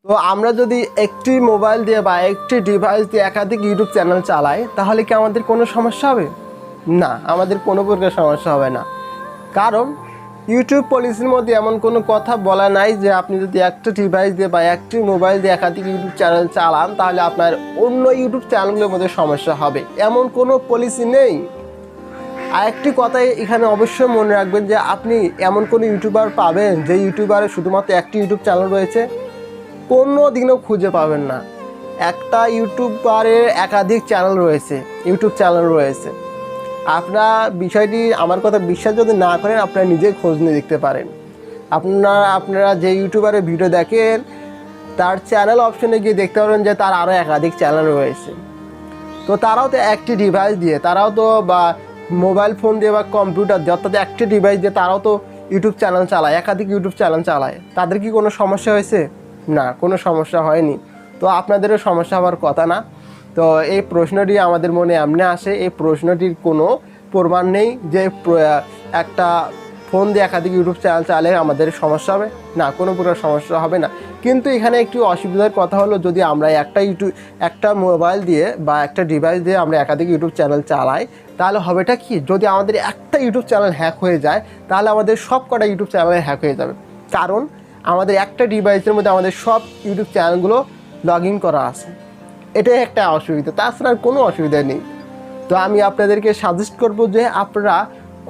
তো আমরা যদি একটি মোবাইল দিয়ে বা একটি ডিভাইস দিয়ে একাধিক ইউটিউব চ্যানেল চালাই তাহলে কি আমাদের কোনো সমস্যা হবে? না, আমাদের কোনো প্রকার সমস্যা হবে না। কারণ ইউটিউব পলিসির মধ্যে এমন কোনো কথা বলা নাই যে আপনি যদি একটা ডিভাইস দিয়ে বা একটি মোবাইল দিয়ে একাধিক ইউটিউব চ্যানেল চালান তাহলে আপনার অন্য ইউটিউব চ্যানেলগুলোর মধ্যে সমস্যা হবে, এমন কোনো পলিসি নেই। আর একটি কথাই এখানে অবশ্যই মনে রাখবেন যে আপনি এমন কোনো ইউটিউবার পাবেন যে ইউটিউবারের শুধুমাত্র একটি ইউটিউব চ্যানেল রয়েছে, কোনো দিনও খুঁজে পাবেন না। একটা ইউটিউবারের একাধিক চ্যানেল রয়েছে, ইউটিউব চ্যানেল রয়েছে। আপনারা বিষয়টি আমার কথা বিশ্বাস যদি না করেন আপনারা নিজে খোঁজ নিয়ে দেখতে পারেন। আপনারা যে ইউটিউবারের ভিডিও দেখেন তার চ্যানেল অপশনে গিয়ে দেখতে পারেন যে তার আরও একাধিক চ্যানেল রয়েছে। তো তারাও তো একটি ডিভাইস দিয়ে, তারাও তো বা মোবাইল ফোন দিয়ে বা কম্পিউটার দিয়ে, অর্থাৎ একটি ডিভাইস দিয়ে তারাও তো ইউটিউব চ্যানেল চালায়, একাধিক ইউটিউব চ্যানেল চালায়। তাদের কি কোনো সমস্যা হয়েছে? না, কোনো সমস্যা হয়নি। তো আপনাদেরও সমস্যা হওয়ার কথা না। তো এই প্রশ্নটি আমাদের মনে এমনি আসে, এই প্রশ্নটির কোনো প্রমাণ নেই যে একটা ফোন দিয়ে একাধিক ইউটিউব চ্যানেল চালে আমাদের সমস্যা হবে। না, কোনো প্রকার সমস্যা হবে না। কিন্তু এখানে একটি অসুবিধার কথা হলো, যদি আমরা একটা মোবাইল দিয়ে বা একটা ডিভাইস দিয়ে আমরা একাধিক ইউটিউব চ্যানেল চালাই তাহলে হবেটা কি, যদি আমাদের একটা ইউটিউব চ্যানেল হ্যাক হয়ে যায় তাহলে আমাদের সব কটা ইউটিউব চ্যানেল হ্যাক হয়ে যাবে। কারণ আমাদের একটা ডিভাইসের মধ্যে আমাদের সব ইউটিউব চ্যানেলগুলো লগ ইন করা আছে। এটাই একটা অসুবিধা, তাছাড়া আর কোনো অসুবিধা নেই। তো আমি আপনাদেরকে সাজেস্ট করব যে আপনারা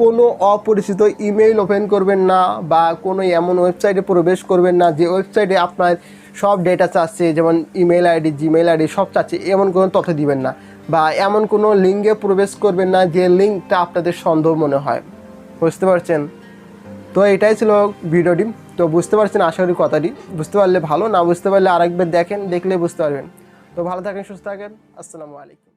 কোনো অপরিচিত ইমেইল ওপেন করবেন না বা কোনো এমন ওয়েবসাইটে প্রবেশ করবেন না যে ওয়েবসাইটে আপনার সব ডেটা চাচ্ছে, যেমন ইমেল আইডি, জিমেল আইডি সব চাচ্ছে, এমন কোনো তথ্য দিবেন না। বা এমন কোনো লিঙ্কে প্রবেশ করবেন না যে লিঙ্কটা আপনাদের সন্দেহ মনে হয়। বুঝতে পারছেন? তো এটাই ছিল ভিডিওটি। তো বুঝতে পারছেন আশা করি কথাটি। বুঝতে পারলে ভালো, না বুঝতে পারলে আরেকবার দেখেন, দেখলে বুঝতে পারবেন। তো ভালো থাকেন, সুস্থ থাকেন। আসসালামু আলাইকুম।